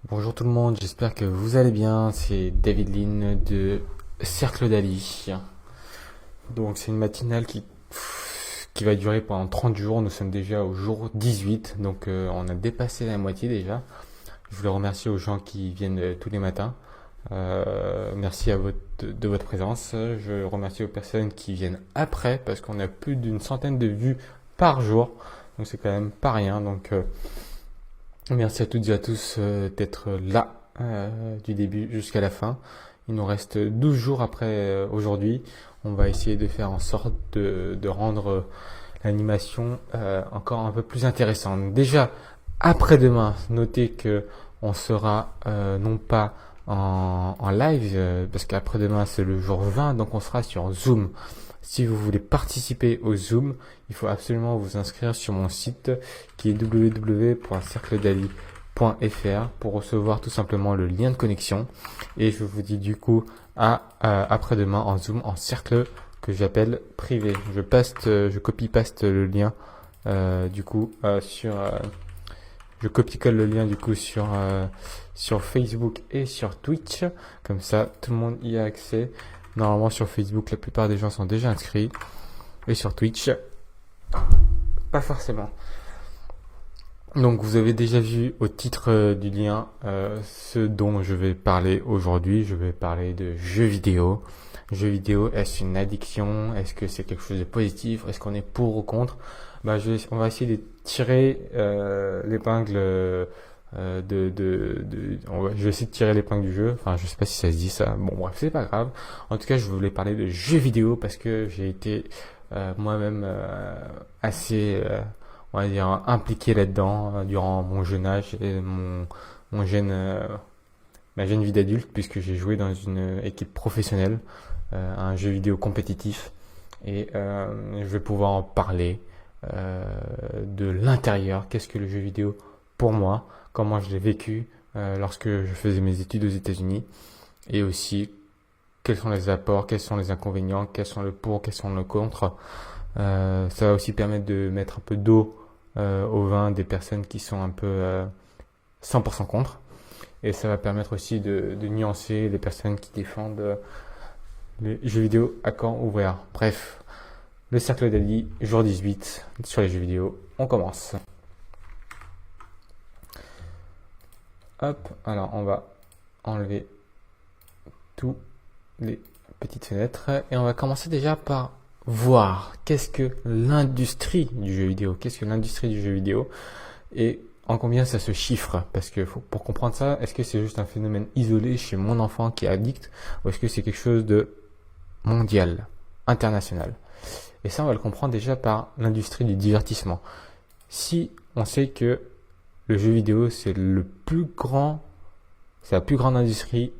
Bonjour tout le monde, j'espère que vous allez bien. C'est David Lynn de Cercle d'Ali. Donc c'est une matinale qui va durer pendant 30 jours. Nous sommes déjà au jour 18, donc on a dépassé la moitié déjà. Je voulais remercier aux gens qui viennent tous les matins. Merci de votre présence. Je remercie aux personnes qui viennent après parce qu'on a plus d'une centaine de vues par jour. Donc c'est quand même pas rien. Donc merci à toutes et à tous d'être là du début jusqu'à la fin. Il nous reste 12 jours après aujourd'hui. On va essayer de faire en sorte de rendre l'animation encore un peu plus intéressante. Déjà, après-demain, notez que on sera non pas en live, parce qu'après-demain c'est le jour 20, donc on sera sur Zoom. Si vous voulez participer au Zoom, il faut absolument vous inscrire sur mon site qui est www.cercledali.fr pour recevoir tout simplement le lien de connexion. Et je vous dis du coup à après-demain en Zoom en cercle que j'appelle privé. Je copie-paste le lien je copie-colle le lien du coup sur Facebook et sur Twitch. Comme ça, tout le monde y a accès. Normalement, sur Facebook, la plupart des gens sont déjà inscrits. Et sur Twitch, pas forcément. Donc, vous avez déjà vu au titre du lien ce dont je vais parler aujourd'hui. Je vais parler de jeux vidéo. Jeux vidéo, est-ce une addiction? Est-ce que c'est quelque chose de positif? Est-ce qu'on est pour ou contre? On va essayer de tirer l'épingle je vais essayer de tirer l'épingle du jeu. Enfin, je sais pas si ça se dit ça. Bon, bref, c'est pas grave. En tout cas, je voulais parler de jeux vidéo parce que j'ai été moi-même assez, on va dire, impliqué là-dedans durant mon jeune âge et mon ma jeune vie d'adulte, puisque j'ai joué dans une équipe professionnelle, un jeu vidéo compétitif, et je vais pouvoir en parler de l'intérieur. Qu'est-ce que le jeu vidéo pour moi? Comment je l'ai vécu lorsque je faisais mes études aux États-Unis, et aussi quels sont les apports, quels sont les inconvénients, quels sont le pour, quels sont le contre. Ça va aussi permettre de mettre un peu d'eau au vin des personnes qui sont un peu 100% contre, et ça va permettre aussi de nuancer les personnes qui défendent les jeux vidéo à camp ouvert. Bref, le cercle d'Ali, jour 18 sur les jeux vidéo. On commence. Hop, alors on va enlever toutes les petites fenêtres et on va commencer déjà par voir qu'est-ce que l'industrie du jeu vidéo, qu'est-ce que l'industrie du jeu vidéo et en combien ça se chiffre. Parce que pour comprendre ça, est-ce que c'est juste un phénomène isolé chez mon enfant qui est addict, ou est-ce que c'est quelque chose de mondial, international? Et ça, on va le comprendre déjà par l'industrie du divertissement. Si on sait que le jeu vidéo, c'est la plus grande industrie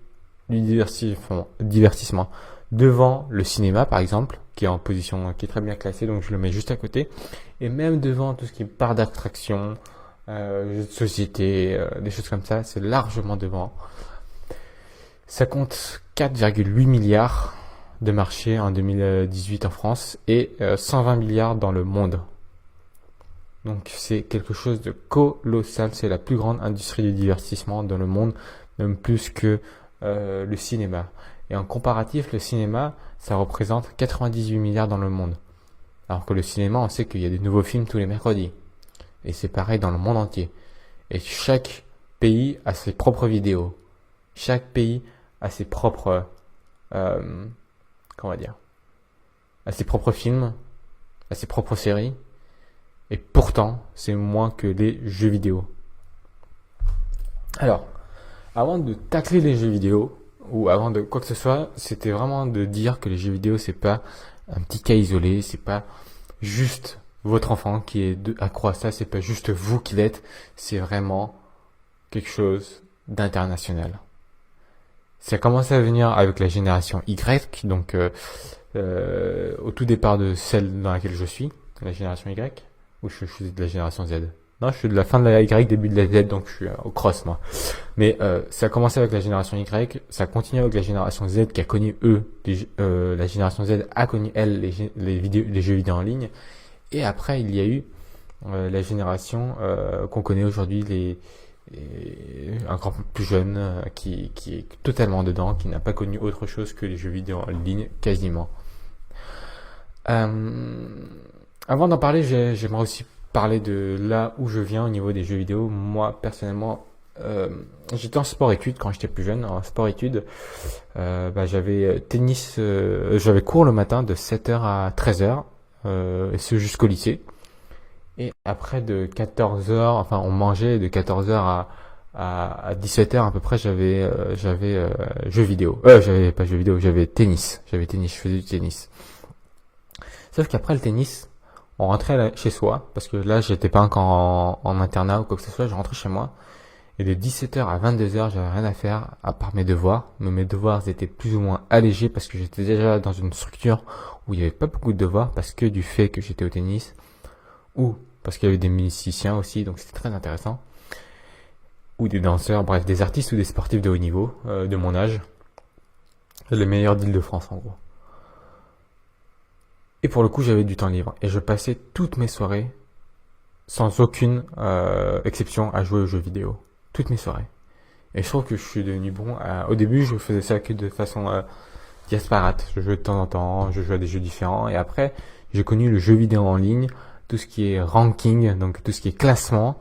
du divertissement, devant le cinéma, par exemple, qui est très bien classé, donc je le mets juste à côté, et même devant tout ce qui est parc d'attraction, jeux de société, des choses comme ça, c'est largement devant. Ça compte 4,8 milliards de marché en 2018 en France et 120 milliards dans le monde. Donc c'est quelque chose de colossal, c'est la plus grande industrie du divertissement dans le monde, même plus que le cinéma. Et en comparatif, le cinéma, ça représente 98 milliards dans le monde. Alors que le cinéma, on sait qu'il y a des nouveaux films tous les mercredis. Et c'est pareil dans le monde entier. Et chaque pays a ses propres vidéos. Chaque pays a ses propres, comment dire, a ses propres films, a ses propres séries. Et pourtant, c'est moins que les jeux vidéo. Alors, avant de tacler les jeux vidéo, ou avant de quoi que ce soit, c'était vraiment de dire que les jeux vidéo, c'est pas un petit cas isolé, c'est pas juste votre enfant qui est accro à ça, c'est pas juste vous qui l'êtes, c'est vraiment quelque chose d'international. Ça a commencé à venir avec la génération Y, donc au tout départ de celle dans laquelle je suis, la génération Y. Ou je suis de la génération Z? Non, je suis de la fin de la Y, début de la Z, donc je suis au cross, moi. Mais ça a commencé avec la génération Y, ça a continué avec la génération Z qui a connu la génération Z a connu elle les jeux vidéo en ligne. Et après, il y a eu la génération qu'on connaît aujourd'hui, et encore plus jeune qui est totalement dedans, qui n'a pas connu autre chose que les jeux vidéo en ligne quasiment. Euh, Avant d'en parler, j'aimerais aussi parler de là où je viens au niveau des jeux vidéo. Moi, personnellement, j'étais en sport-études quand j'étais plus jeune. En sport-études, j'avais cours le matin de 7h à 13h, et ce jusqu'au lycée. Et après de 14h, enfin on mangeait de 14h à 17h à peu près, j'avais jeux vidéo. J'avais pas jeux vidéo, j'avais tennis. Je faisais du tennis. Sauf qu'après le tennis, on rentrait chez soi, parce que là j'étais pas encore en internat ou quoi que ce soit, je rentrais chez moi. Et de 17h à 22h, j'avais rien à faire à part mes devoirs. Mais mes devoirs étaient plus ou moins allégés parce que j'étais déjà dans une structure où il n'y avait pas beaucoup de devoirs parce que du fait que j'étais au tennis ou parce qu'il y avait des musiciens aussi, donc c'était très intéressant. Ou des danseurs, bref, des artistes ou des sportifs de haut niveau, de mon âge. Les meilleurs d'Île-de-France en gros. Et pour le coup, j'avais du temps libre. Et je passais toutes mes soirées, sans aucune exception, à jouer aux jeux vidéo. Toutes mes soirées. Et je trouve que je suis devenu bon. Au début, je faisais ça que de façon disparate. Je jouais de temps en temps, je jouais à des jeux différents. Et après, j'ai connu le jeu vidéo en ligne, tout ce qui est ranking, donc tout ce qui est classement.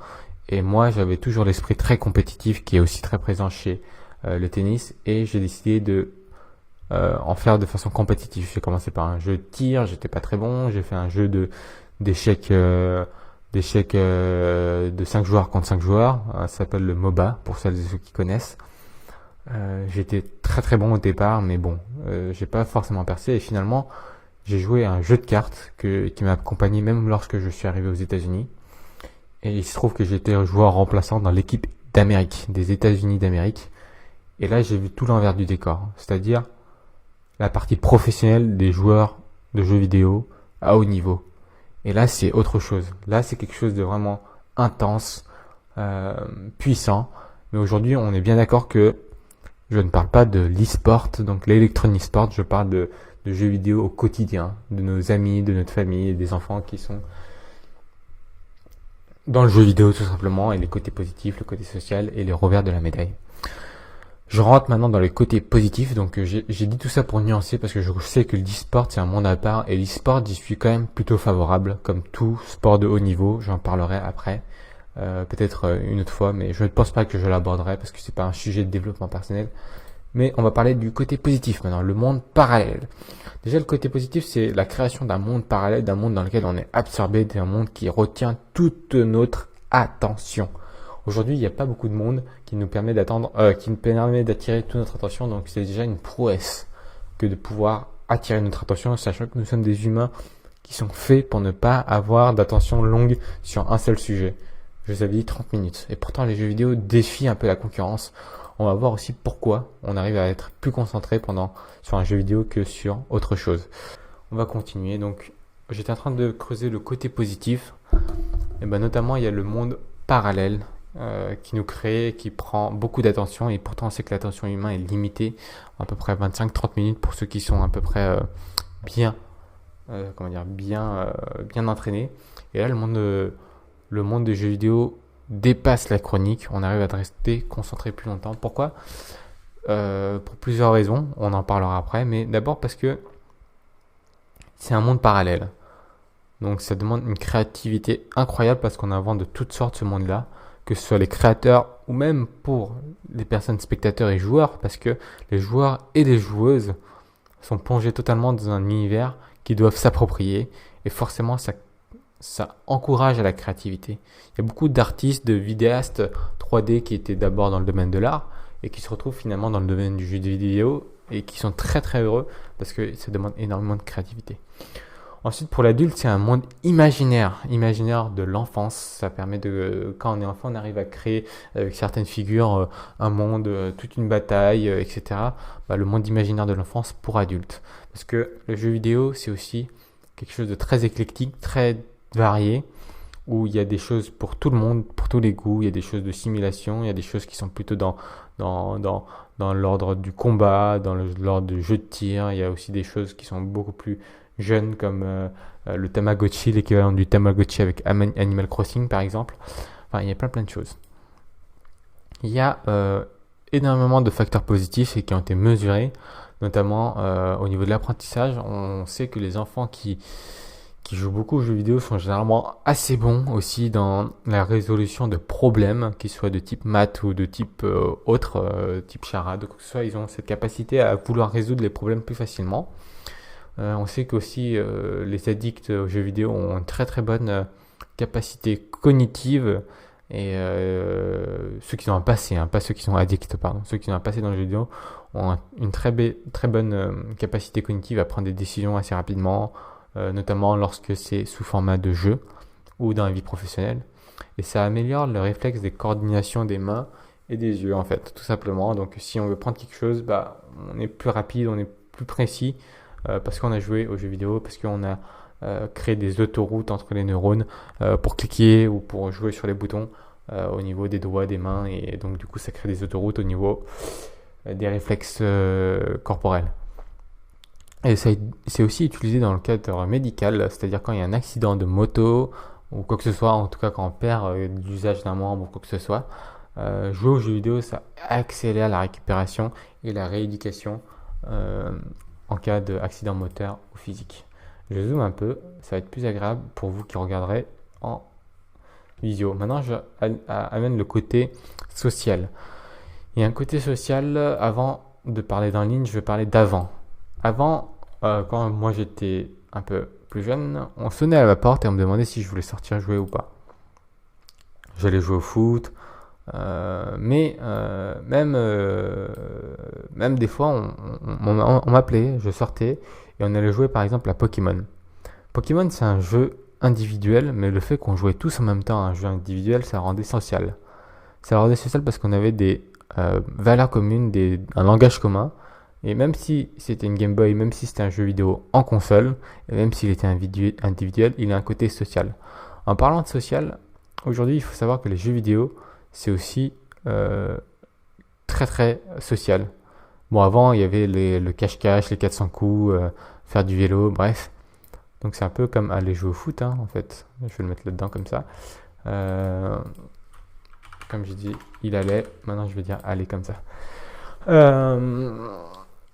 Et moi, j'avais toujours l'esprit très compétitif qui est aussi très présent chez le tennis. Et j'ai décidé de en faire de façon compétitive. J'ai commencé par un jeu de tir, j'étais pas très bon. J'ai fait un jeu d'échecs de 5 joueurs contre 5 joueurs. Ça s'appelle le MOBA pour celles et ceux qui connaissent. J'étais très très bon au départ, mais bon, j'ai pas forcément percé. Et finalement, j'ai joué à un jeu de cartes qui m'a accompagné même lorsque je suis arrivé aux États-Unis. Et il se trouve que j'étais joueur remplaçant dans l'équipe d'Amérique, des États-Unis d'Amérique. Et là, j'ai vu tout l'envers du décor, c'est-à-dire la partie professionnelle des joueurs de jeux vidéo à haut niveau. Et là, c'est autre chose. Là, c'est quelque chose de vraiment intense, puissant. Mais aujourd'hui, on est bien d'accord que je ne parle pas de l'e-sport, donc l'électronic sport, je parle de jeux vidéo au quotidien, de nos amis, de notre famille et des enfants qui sont dans le jeu vidéo tout simplement, et les côtés positifs, le côté social et les revers de la médaille. Je rentre maintenant dans les côtés positifs, donc j'ai dit tout ça pour nuancer parce que je sais que l'e-sport c'est un monde à part et l'e-sport j'y suis quand même plutôt favorable, comme tout sport de haut niveau, j'en parlerai après, peut-être une autre fois, mais je ne pense pas que je l'aborderai parce que c'est pas un sujet de développement personnel. Mais on va parler du côté positif maintenant, le monde parallèle. Déjà le côté positif c'est la création d'un monde parallèle, d'un monde dans lequel on est absorbé, d'un monde qui retient toute notre attention. Aujourd'hui, il n'y a pas beaucoup de monde qui nous permet d'attirer toute notre attention, donc c'est déjà une prouesse que de pouvoir attirer notre attention, sachant que nous sommes des humains qui sont faits pour ne pas avoir d'attention longue sur un seul sujet. Je vous avais dit 30 minutes. Et pourtant, les jeux vidéo défient un peu la concurrence. On va voir aussi pourquoi on arrive à être plus concentré sur un jeu vidéo que sur autre chose. On va continuer. Donc, j'étais en train de creuser le côté positif. Et notamment, il y a le monde parallèle qui nous crée, qui prend beaucoup d'attention, et pourtant on sait que l'attention humaine est limitée à peu près 25-30 minutes pour ceux qui sont à peu près bien entraînés. Et là, le monde des jeux vidéo dépasse la chronique. On arrive à rester concentré plus longtemps. Pourquoi? Pour plusieurs raisons. On en parlera après, mais d'abord parce que c'est un monde parallèle. Donc ça demande une créativité incroyable parce qu'on invente de toutes sortes ce monde-là, que ce soit les créateurs ou même pour les personnes spectateurs et joueurs, parce que les joueurs et les joueuses sont plongés totalement dans un univers qu'ils doivent s'approprier, et forcément ça encourage à la créativité. Il y a beaucoup d'artistes, de vidéastes 3D qui étaient d'abord dans le domaine de l'art et qui se retrouvent finalement dans le domaine du jeu vidéo et qui sont très très heureux parce que ça demande énormément de créativité. Ensuite, pour l'adulte, c'est un monde imaginaire de l'enfance. Ça permet quand on est enfant, on arrive à créer avec certaines figures un monde, toute une bataille, etc. Le monde imaginaire de l'enfance pour adultes. Parce que le jeu vidéo, c'est aussi quelque chose de très éclectique, très varié, où il y a des choses pour tout le monde, pour tous les goûts. Il y a des choses de simulation, il y a des choses qui sont plutôt dans l'ordre du combat, dans l'ordre du jeu de tir. Il y a aussi des choses qui sont beaucoup plus jeunes comme le Tamagotchi, l'équivalent du Tamagotchi avec Animal Crossing par exemple. Enfin, il y a plein de choses. Il y a énormément de facteurs positifs et qui ont été mesurés, notamment au niveau de l'apprentissage. On sait que les enfants qui jouent beaucoup aux jeux vidéo sont généralement assez bons aussi dans la résolution de problèmes, qu'ils soient de type maths ou de type autre, type charade, quoi que ce soit. Ils ont cette capacité à vouloir résoudre les problèmes plus facilement. On sait qu'aussi les addicts aux jeux vidéo ont une très très bonne capacité cognitive et ceux qui ont un passé, hein, pas ceux qui sont addicts, pardon, ceux qui ont un passé dans le jeu vidéo ont une très bonne capacité cognitive à prendre des décisions assez rapidement, notamment lorsque c'est sous format de jeu ou dans la vie professionnelle. Et ça améliore le réflexe des coordinations des mains et des yeux en fait, tout simplement. Donc si on veut prendre quelque chose, bah, on est plus rapide, on est plus précis parce qu'on a joué aux jeux vidéo, parce qu'on a créé des autoroutes entre les neurones pour cliquer ou pour jouer sur les boutons au niveau des doigts, des mains, et donc du coup ça crée des autoroutes au niveau des réflexes corporels. Et c'est aussi utilisé dans le cadre médical, c'est-à-dire quand il y a un accident de moto ou quoi que ce soit, en tout cas quand on perd l'usage d'un membre ou quoi que ce soit, jouer aux jeux vidéo, ça accélère la récupération et la rééducation en cas d'accident moteur ou physique. Je zoome un peu, ça va être plus agréable pour vous qui regarderez en visio. Maintenant, je amène le côté social. Il y a un côté social, avant de parler d'en ligne, je vais parler d'avant. Avant, quand moi j'étais un peu plus jeune, on sonnait à ma porte et on me demandait si je voulais sortir jouer ou pas. J'allais jouer au foot, mais même des fois on m'appelait, je sortais et on allait jouer par exemple à Pokémon. Pokémon c'est un jeu individuel, mais le fait qu'on jouait tous en même temps à un jeu individuel, ça rendait social. Ça rendait social parce qu'on avait des valeurs communes, un langage commun. Et même si c'était une Game Boy, même si c'était un jeu vidéo en console, et même s'il était individuel, il a un côté social. En parlant de social, aujourd'hui, il faut savoir que les jeux vidéo, c'est aussi très très social. Bon, avant, il y avait le cache-cache, les 400 coups, faire du vélo, bref. Donc c'est un peu comme aller jouer au foot, hein, en fait. Je vais le mettre là-dedans comme ça. Comme j'ai dit, il allait. Maintenant, je vais dire aller comme ça.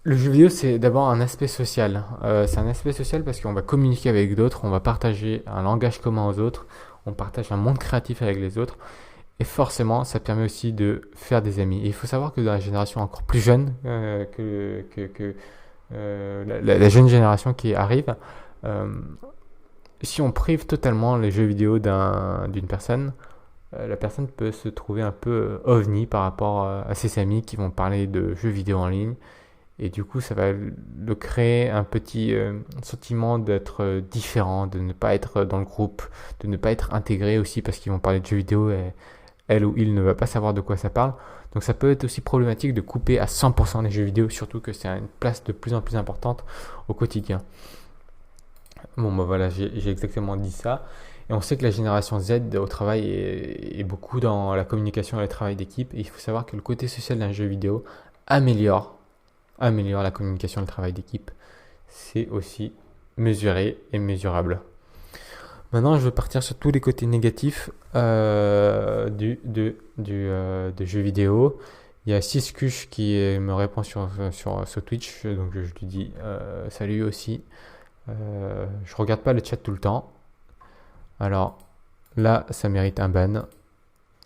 Le jeu vidéo, c'est d'abord un aspect social. C'est un aspect social parce qu'on va communiquer avec d'autres, on va partager un langage commun aux autres, on partage un monde créatif avec les autres. Et forcément, ça permet aussi de faire des amis. Et il faut savoir que dans la génération encore plus jeune la jeune génération qui arrive, si on prive totalement les jeux vidéo d'une personne, la personne peut se trouver un peu ovni par rapport à ses amis qui vont parler de jeux vidéo en ligne. Et du coup, ça va le créer un petit sentiment d'être différent, de ne pas être dans le groupe, de ne pas être intégré aussi parce qu'ils vont parler de jeux vidéo et elle ou il ne va pas savoir de quoi ça parle. Donc ça peut être aussi problématique de couper à 100% les jeux vidéo, surtout que c'est une place de plus en plus importante au quotidien. Bon, bah voilà, j'ai exactement dit ça. Et on sait que la génération Z au travail est beaucoup dans la communication et le travail d'équipe. Et il faut savoir que le côté social d'un jeu vidéo améliore la communication et le travail d'équipe. C'est aussi mesuré et mesurable. Maintenant, je vais partir sur tous les côtés négatifs du jeu vidéo. Il y a Siskush qui me répond sur Twitch, donc je lui dis salut aussi. Je regarde pas le chat tout le temps. Alors là, ça mérite un ban.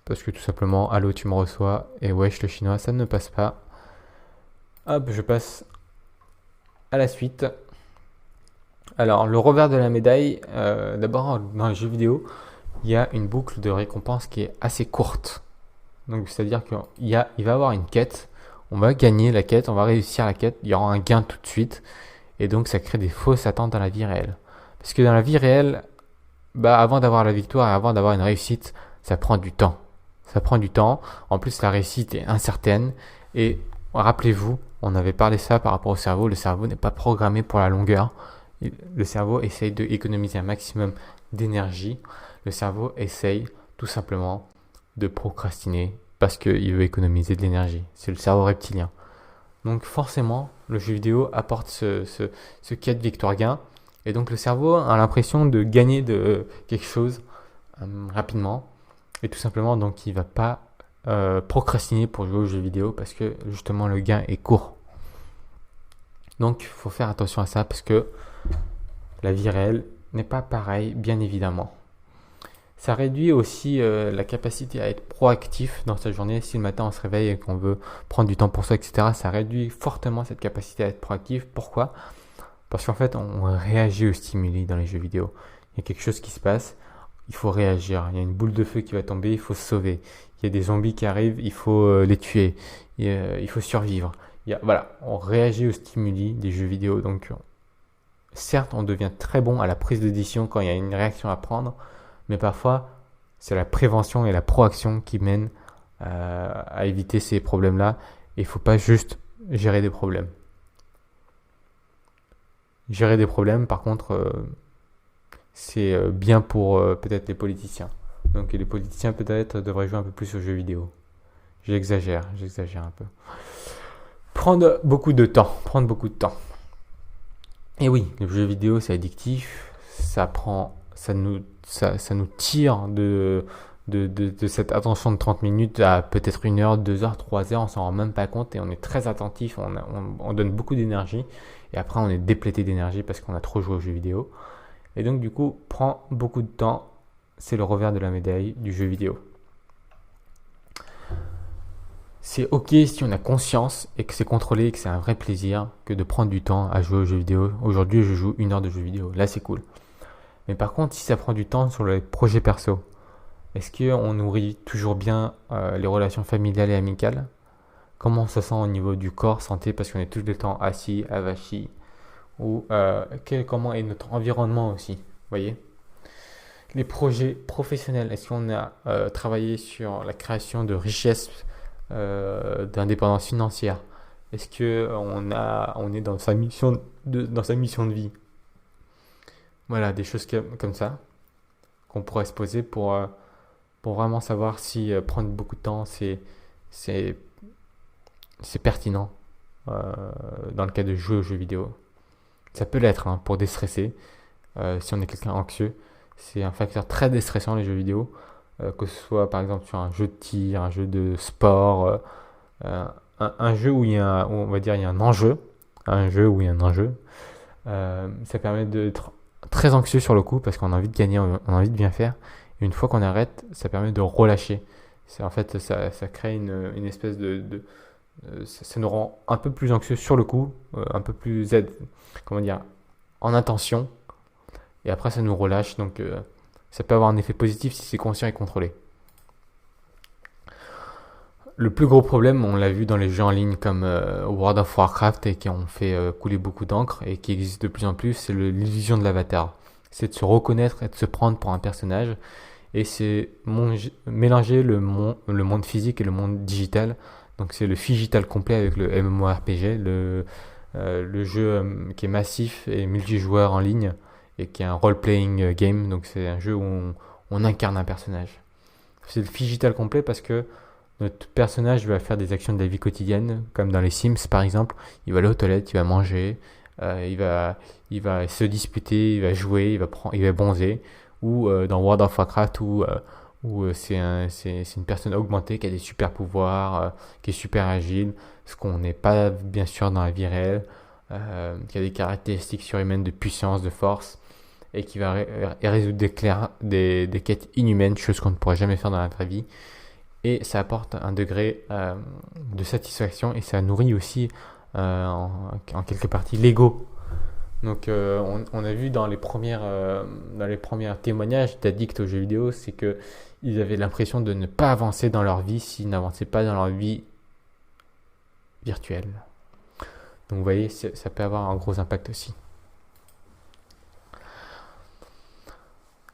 Parce que tout simplement, allô, tu me reçois, et wesh, le chinois, ça ne passe pas. Hop, je passe à la suite. Alors, le revers de la médaille, d'abord, dans les jeux vidéo, il y a une boucle de récompense qui est assez courte. Donc, c'est-à-dire qu'il va y avoir une quête, on va gagner la quête, on va réussir la quête, il y aura un gain tout de suite. Et donc, ça crée des fausses attentes dans la vie réelle. Parce que dans la vie réelle, avant d'avoir la victoire et avant d'avoir une réussite, ça prend du temps. Ça prend du temps. En plus, la réussite est incertaine. Et rappelez-vous, on avait parlé ça par rapport au cerveau. Le cerveau n'est pas programmé pour la longueur. Le cerveau essaye d'économiser un maximum d'énergie. Le cerveau essaye tout simplement de procrastiner parce qu'il veut économiser de l'énergie. C'est le cerveau reptilien. Donc forcément, le jeu vidéo apporte ce quête victoire-gain. Et donc le cerveau a l'impression de gagner de quelque chose rapidement. Et tout simplement, donc il ne va pas procrastiner pour jouer aux jeux vidéo parce que justement le gain est court. Donc il faut faire attention à ça parce que la vie réelle n'est pas pareille, bien évidemment. Ça réduit aussi la capacité à être proactif dans sa journée. Si le matin on se réveille et qu'on veut prendre du temps pour soi, etc., ça réduit fortement cette capacité à être proactif. Pourquoi ? Parce qu'en fait, on réagit aux stimuli dans les jeux vidéo. Il y a quelque chose qui se passe, il faut réagir. Il y a une boule de feu qui va tomber, il faut se sauver. Il y a des zombies qui arrivent, il faut les tuer. Il faut survivre. Voilà, on réagit aux stimuli des jeux vidéo. Donc, certes, on devient très bon à la prise de décision quand il y a une réaction à prendre, mais parfois, c'est la prévention et la proaction qui mènent à éviter ces problèmes-là. Et il ne faut pas juste gérer des problèmes. Gérer des problèmes, par contre, c'est bien pour peut-être les politiciens. Donc les politiciens peut-être devraient jouer un peu plus aux jeux vidéo. J'exagère un peu. Prendre beaucoup de temps. Et oui, le jeu vidéo c'est addictif, ça nous tire de cette attention de 30 minutes à peut-être 1 heure, 2 heures, 3 heures, on s'en rend même pas compte et on est très attentif, on donne beaucoup d'énergie et après on est déplété d'énergie parce qu'on a trop joué aux jeux vidéo. Et donc du coup, prend beaucoup de temps, c'est le revers de la médaille du jeu vidéo. C'est ok si on a conscience et que c'est contrôlé et que c'est un vrai plaisir que de prendre du temps à jouer aux jeux vidéo. Aujourd'hui, je joue 1 heure de jeux vidéo, là c'est cool. Mais par contre, si ça prend du temps sur les projets perso, est-ce qu'on nourrit toujours bien les relations familiales et amicales ? Comment on se sent au niveau du corps, santé, parce qu'on est tout le temps assis, avachis ? Ou comment est notre environnement aussi, vous voyez ? Les projets professionnels, est-ce qu'on a travaillé sur la création de richesses, d'indépendance financière ? Est-ce qu'on est dans sa mission de vie ? Voilà, des choses comme ça qu'on pourrait se poser pour vraiment savoir si prendre beaucoup de temps, c'est pertinent dans le cas de jouer aux jeux vidéo. Ça peut l'être pour déstresser. Si on est quelqu'un anxieux, c'est un facteur très déstressant les jeux vidéo, que ce soit par exemple sur un jeu de tir, un jeu de sport, un jeu où il y a un enjeu, ça permet d'être très anxieux sur le coup parce qu'on a envie de gagner, on a envie de bien faire. Et une fois qu'on arrête, ça permet de relâcher. Ça crée une espèce ça nous rend un peu plus anxieux sur le coup, un peu plus en attention. Et après, ça nous relâche. Donc, ça peut avoir un effet positif si c'est conscient et contrôlé. Le plus gros problème, on l'a vu dans les jeux en ligne comme World of Warcraft et qui ont fait couler beaucoup d'encre et qui existent de plus en plus, c'est l'illusion de l'avatar. C'est de se reconnaître et de se prendre pour un personnage. Et c'est mélanger le monde physique et le monde digital. Donc c'est le phygital complet avec le MMORPG, le jeu qui est massif et multijoueur en ligne et qui est un role-playing game. Donc c'est un jeu où on incarne un personnage. C'est le phygital complet parce que notre personnage va faire des actions de la vie quotidienne, comme dans les Sims par exemple. Il va aller aux toilettes, il va manger, il va se disputer, il va jouer, il va bronzer. Ou dans World of Warcraft où c'est une personne augmentée qui a des super pouvoirs, qui est super agile, ce qu'on n'est pas bien sûr dans la vie réelle, qui a des caractéristiques surhumaines de puissance, de force, et qui va résoudre des quêtes inhumaines, choses qu'on ne pourrait jamais faire dans la vraie vie. Et ça apporte un degré de satisfaction et ça nourrit aussi en quelque partie l'ego. Donc on a vu dans les premiers témoignages d'addicts aux jeux vidéo, c'est que ils avaient l'impression de ne pas avancer dans leur vie s'ils n'avançaient pas dans leur vie virtuelle. Donc vous voyez, ça peut avoir un gros impact aussi.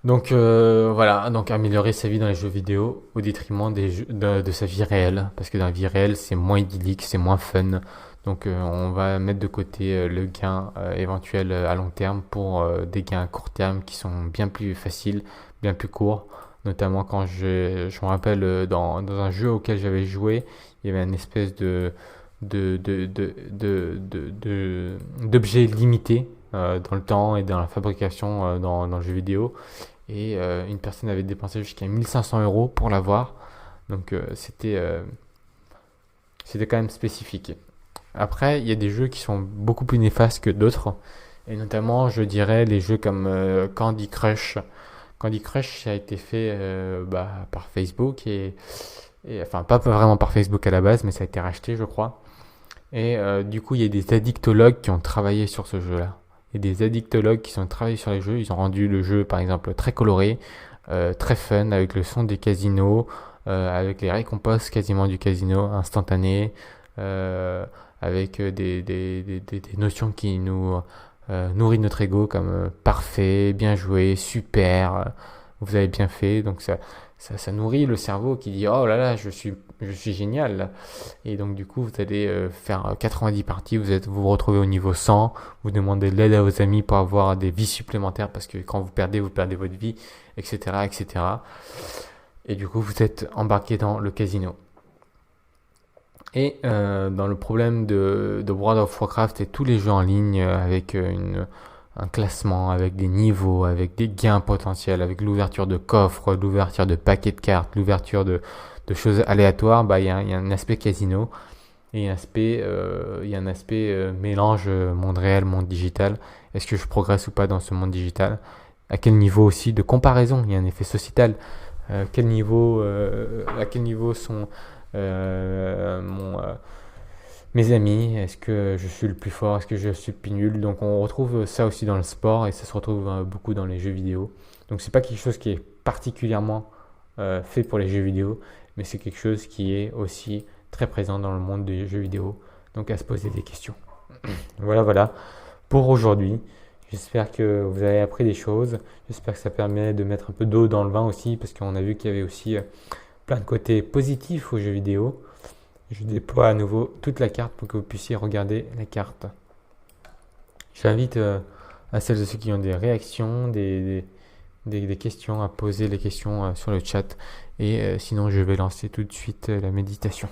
Donc voilà, donc améliorer sa vie dans les jeux vidéo au détriment de sa vie réelle, parce que dans la vie réelle c'est moins idyllique, c'est moins fun. Donc on va mettre de côté le gain éventuel à long terme pour des gains à court terme qui sont bien plus faciles, bien plus courts. Notamment quand je me rappelle dans un jeu auquel j'avais joué, il y avait une espèce d'objet limité dans le temps et dans la fabrication dans le jeu vidéo. Et une personne avait dépensé jusqu'à 1 500 € pour l'avoir. Donc c'était quand même spécifique. Après, il y a des jeux qui sont beaucoup plus néfastes que d'autres. Et notamment, je dirais les jeux comme Candy Crush. Candy Crush, ça a été fait par Facebook enfin pas vraiment par Facebook à la base, mais ça a été racheté, je crois. Et du coup, il y a des addictologues qui ont travaillé sur ce jeu-là. Il y a des addictologues qui ont travaillé sur les jeux. Ils ont rendu le jeu, par exemple, très coloré, très fun, avec le son des casinos, avec les récompenses quasiment du casino, instantanées, avec des notions qui nous nourrissent notre ego, comme parfait, bien joué, super, vous avez bien fait. Donc ça nourrit le cerveau qui dit oh là là, je suis génial là. Et donc du coup, vous allez faire 90 parties, vous vous retrouvez au niveau 100, vous demandez de l'aide à vos amis pour avoir des vies supplémentaires parce que quand vous perdez votre vie, etc., etc. Et du coup, vous êtes embarqué dans le casino. Et dans le problème de World of Warcraft et tous les jeux en ligne avec un classement, avec des niveaux, avec des gains potentiels, avec l'ouverture de coffres, l'ouverture de paquets de cartes, l'ouverture de choses aléatoires, il y a un aspect casino et il y a un aspect mélange monde réel, monde digital. Est-ce que je progresse ou pas dans ce monde digital? À quel niveau aussi de comparaison? Il y a un effet sociétal. À quel niveau sont mes amis? Est-ce que je suis le plus fort? Est-ce que je suis le plus nul? Donc on retrouve ça aussi dans le sport et ça se retrouve beaucoup dans les jeux vidéo. Donc c'est pas quelque chose qui est particulièrement fait pour les jeux vidéo, mais c'est quelque chose qui est aussi très présent dans le monde des jeux vidéo. Donc à se poser des questions. Voilà pour aujourd'hui. J'espère que vous avez appris des choses. J'espère que ça permet de mettre un peu d'eau dans le vin aussi, parce qu'on a vu qu'il y avait aussi plein de côtés positifs aux jeux vidéo. Je déploie à nouveau toute la carte pour que vous puissiez regarder la carte. J'invite à celles et ceux qui ont des réactions, des questions, à poser les questions sur le chat. Et sinon, je vais lancer tout de suite la méditation.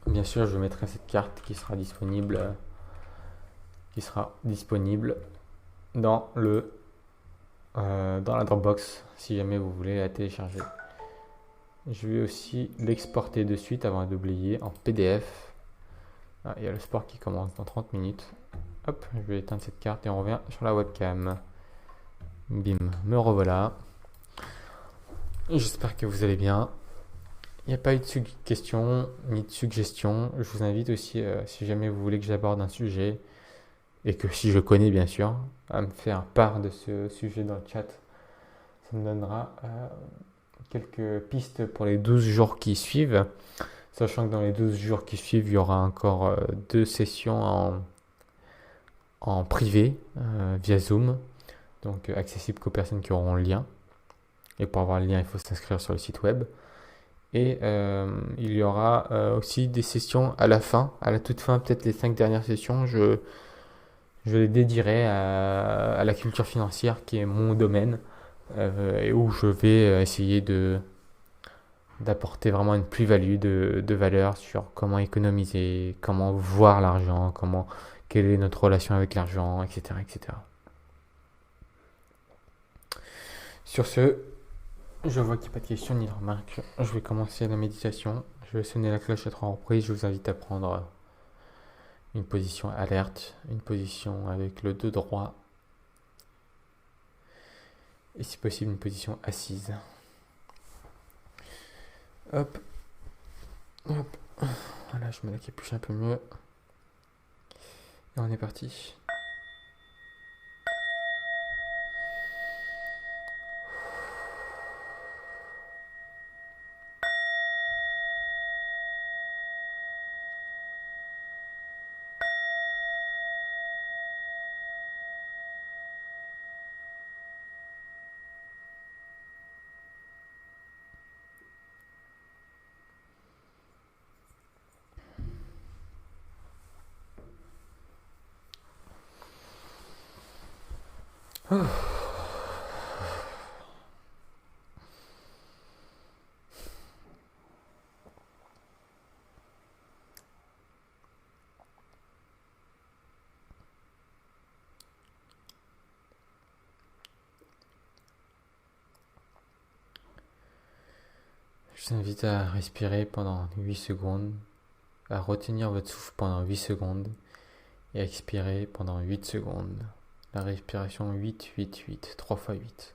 Bien sûr, je mettrai cette carte qui sera disponible dans la Dropbox si jamais vous voulez la télécharger. Je vais aussi l'exporter de suite avant d'oublier en PDF. Ah, il y a le sport qui commence dans 30 minutes. Hop, je vais éteindre cette carte et on revient sur la webcam. Bim, me revoilà. J'espère que vous allez bien. Il n'y a pas eu de questions ni de suggestions. Je vous invite aussi, si jamais vous voulez que j'aborde un sujet, et que si je connais bien sûr, à me faire part de ce sujet dans le chat. Ça me donnera quelques pistes pour les 12 jours qui suivent. Sachant que dans les 12 jours qui suivent, il y aura encore 2 sessions en privé via Zoom. Donc accessible qu'aux personnes qui auront le lien. Et pour avoir le lien, il faut s'inscrire sur le site web. Et il y aura aussi des sessions à la fin, à la toute fin, peut-être les 5 dernières sessions, je les dédierai à la culture financière qui est mon domaine et où je vais essayer d'apporter vraiment une plus-value de valeur sur comment économiser, comment voir l'argent, quelle est notre relation avec l'argent, etc., etc. Sur ce, je vois qu'il n'y a pas de questions ni de remarques. Je vais commencer la méditation. Je vais sonner la cloche à 3 reprises. Je vous invite à prendre une position alerte, une position avec le dos droit et si possible une position assise. Hop, hop. Voilà, je mets la capuche un peu mieux. Et on est parti. Je vous invite à respirer pendant 8 secondes, à retenir votre souffle pendant 8 secondes et à expirer pendant 8 secondes. La respiration 8-8-8, 3 fois 8.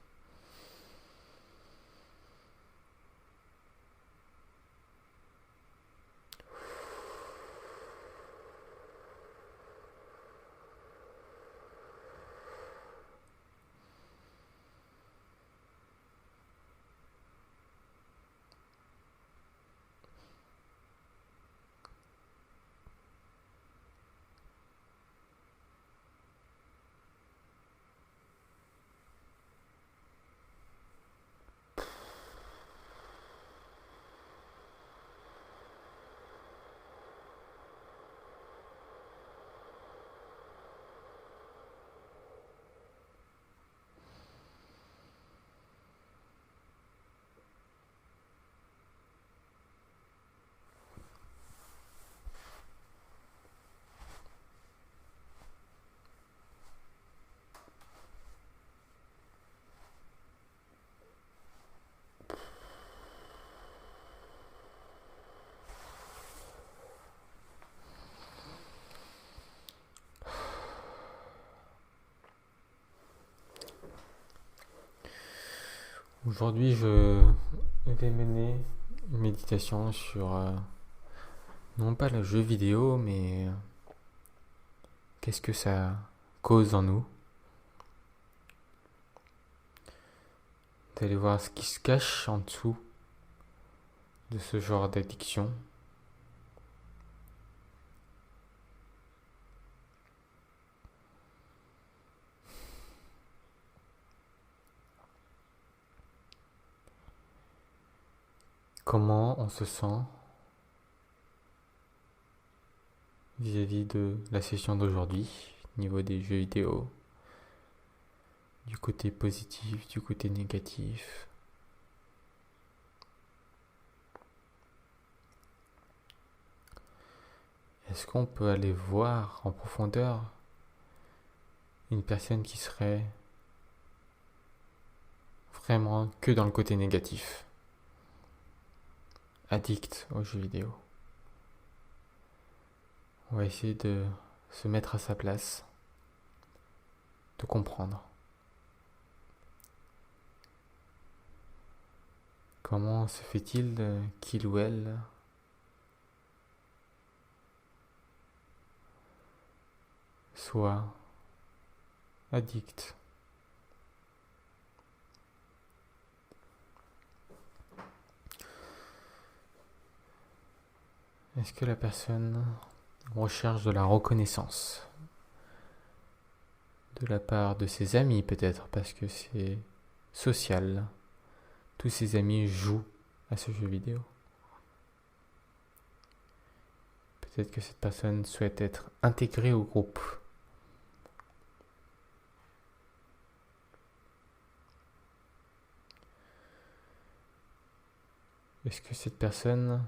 Aujourd'hui, je vais mener une méditation sur, non pas le jeu vidéo, mais qu'est-ce que ça cause en nous. D'aller voir ce qui se cache en dessous de ce genre d'addiction. Comment on se sent vis-à-vis de la session d'aujourd'hui, au niveau des jeux vidéo, du côté positif, du côté négatif. Est-ce qu'on peut aller voir en profondeur une personne qui serait vraiment que dans le côté négatif, addict aux jeux vidéo? On va essayer de se mettre à sa place, de comprendre. Comment se fait-il qu'il ou elle soit addict? Est-ce que la personne recherche de la reconnaissance de la part de ses amis peut-être, parce que c'est social? Tous ses amis jouent à ce jeu vidéo. Peut-être que cette personne souhaite être intégrée au groupe. Est-ce que cette personne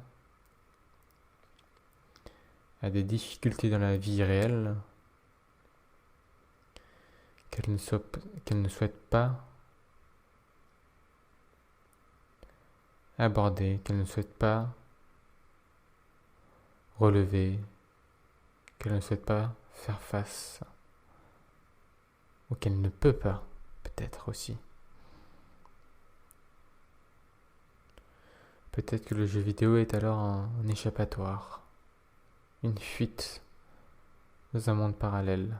a des difficultés dans la vie réelle qu'elle ne souhaite pas aborder, qu'elle ne souhaite pas relever, qu'elle ne souhaite pas faire face, ou qu'elle ne peut pas, peut-être aussi. Peut-être que le jeu vidéo est alors un échappatoire, une fuite dans un monde parallèle,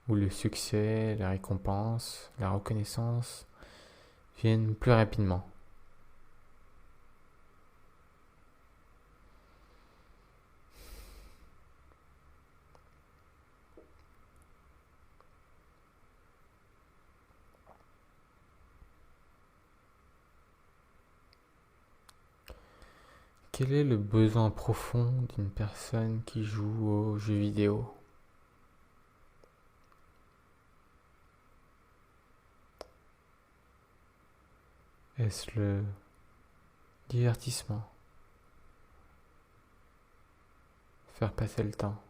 où le succès, la récompense, la reconnaissance viennent plus rapidement. Quel est le besoin profond d'une personne qui joue aux jeux vidéo? Est-ce le divertissement? Faire passer le temps?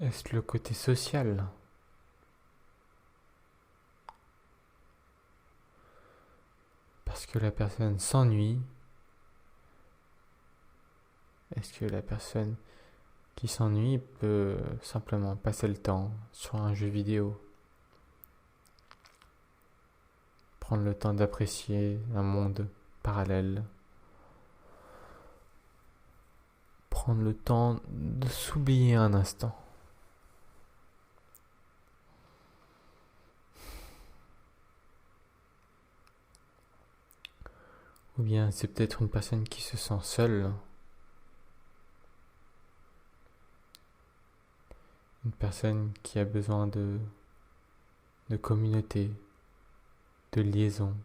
Est-ce le côté social? Parce que la personne s'ennuie? Est-ce que la personne qui s'ennuie peut simplement passer le temps sur un jeu vidéo? Prendre le temps d'apprécier un monde parallèle? Prendre le temps de s'oublier un instant? Ou bien c'est peut-être une personne qui se sent seule, une personne qui a besoin de communauté, de liaison,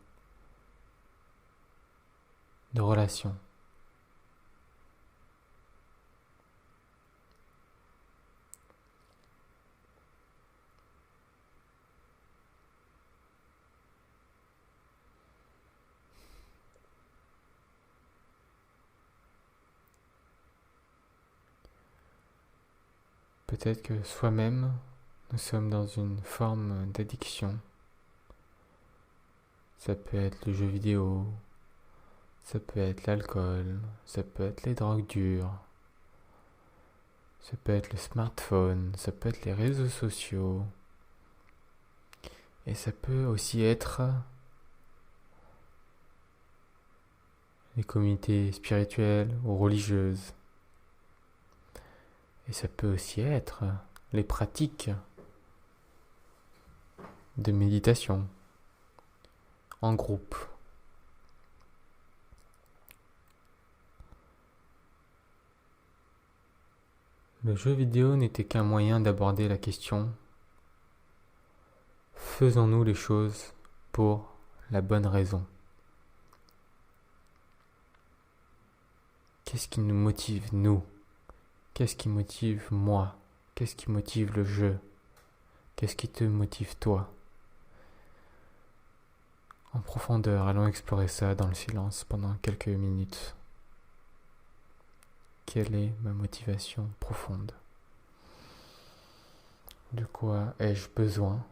de relation. Peut-être que soi-même, nous sommes dans une forme d'addiction. Ça peut être le jeu vidéo, ça peut être l'alcool, ça peut être les drogues dures, ça peut être le smartphone, ça peut être les réseaux sociaux. Et ça peut aussi être les communautés spirituelles ou religieuses. Et ça peut aussi être les pratiques de méditation en groupe. Le jeu vidéo n'était qu'un moyen d'aborder la question: faisons-nous les choses pour la bonne raison? Qu'est-ce qui nous motive, nous? Qu'est-ce qui motive moi? Qu'est-ce qui motive le jeu? Qu'est-ce qui te motive toi? En profondeur, allons explorer ça dans le silence pendant quelques minutes. Quelle est ma motivation profonde? De quoi ai-je besoin?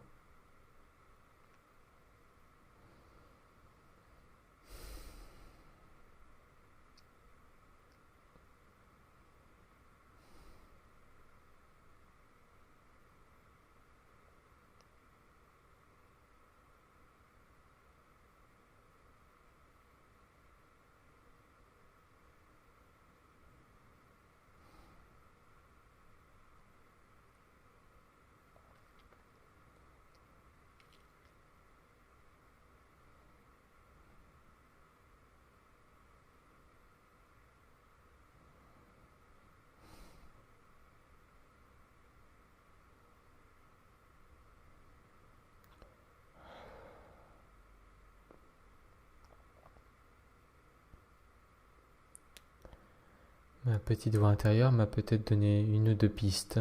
Ma petite voix intérieure m'a peut-être donné une ou deux pistes.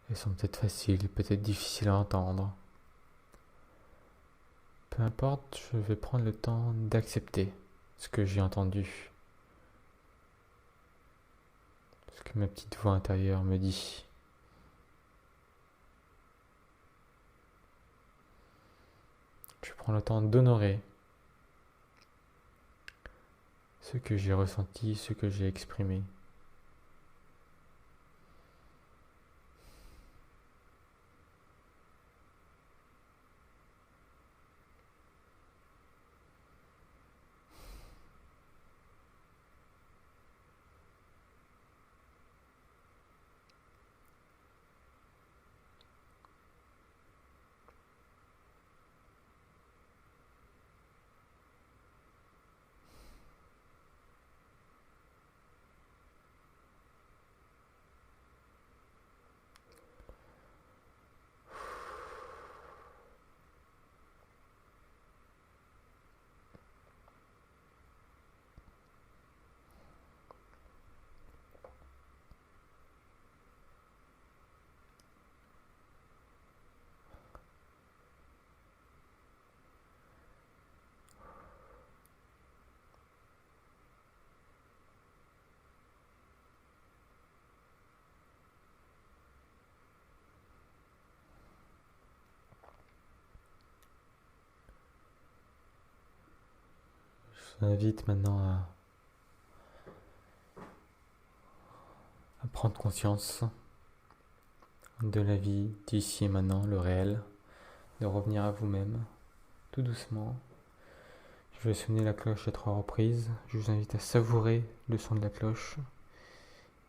Elles sont peut-être faciles, peut-être difficiles à entendre. Peu importe, je vais prendre le temps d'accepter ce que j'ai entendu, ce que ma petite voix intérieure me dit. Je prends le temps d'honorer ce que j'ai ressenti, ce que j'ai exprimé. vous invite maintenant à prendre conscience de la vie d'ici et maintenant, le réel, de revenir à vous-même, tout doucement. Je vais sonner la cloche à 3 reprises. Je vous invite à savourer le son de la cloche.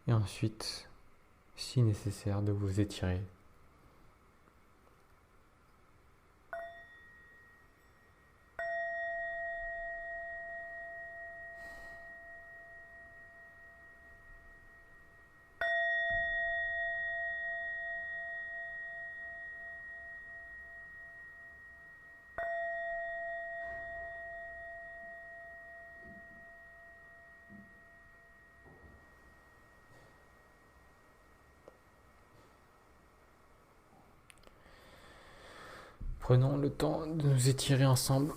Et ensuite, si nécessaire, de vous étirer. Prenons le temps de nous étirer ensemble.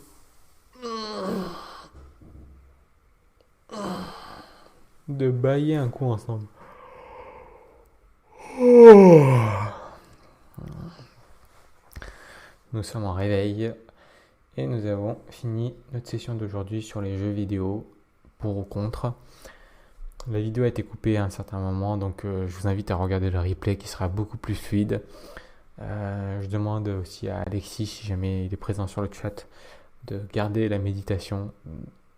De bâiller un coup ensemble. Nous sommes en réveil et nous avons fini notre session d'aujourd'hui sur les jeux vidéo, pour ou contre. La vidéo a été coupée à un certain moment, donc je vous invite à regarder le replay qui sera beaucoup plus fluide. Je demande aussi à Alexis, si jamais il est présent sur le chat, de garder la méditation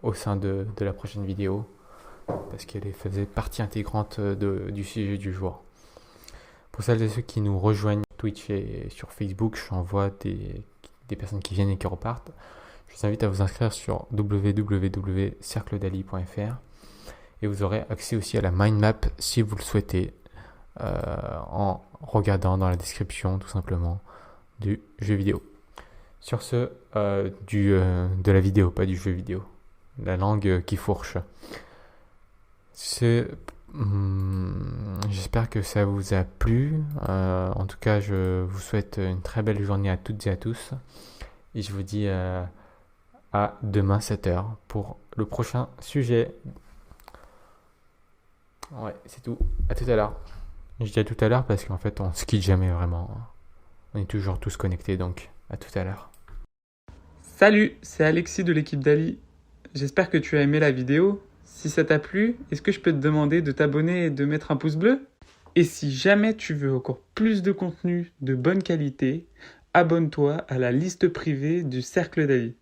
au sein de la prochaine vidéo, parce qu'elle faisait partie intégrante du sujet du jour. Pour celles et ceux qui nous rejoignent sur Twitch et sur Facebook, j'envoie des personnes qui viennent et qui repartent. Je vous invite à vous inscrire sur www.cercledali.fr et vous aurez accès aussi à la mind map si vous le souhaitez, en regardant dans la description tout simplement du jeu vidéo. Sur ce, de la vidéo, pas du jeu vidéo. La langue qui fourche. J'espère que ça vous a plu. En tout cas, je vous souhaite une très belle journée à toutes et à tous. Et je vous dis à demain 7h pour le prochain sujet. Ouais, c'est tout. À tout à l'heure. Je dis à tout à l'heure parce qu'en fait, on se quitte jamais vraiment. On est toujours tous connectés, donc à tout à l'heure. Salut, c'est Alexis de l'équipe Dali. J'espère que tu as aimé la vidéo. Si ça t'a plu, est-ce que je peux te demander de t'abonner et de mettre un pouce bleu ? Et si jamais tu veux encore plus de contenu de bonne qualité, abonne-toi à la liste privée du Cercle Dali.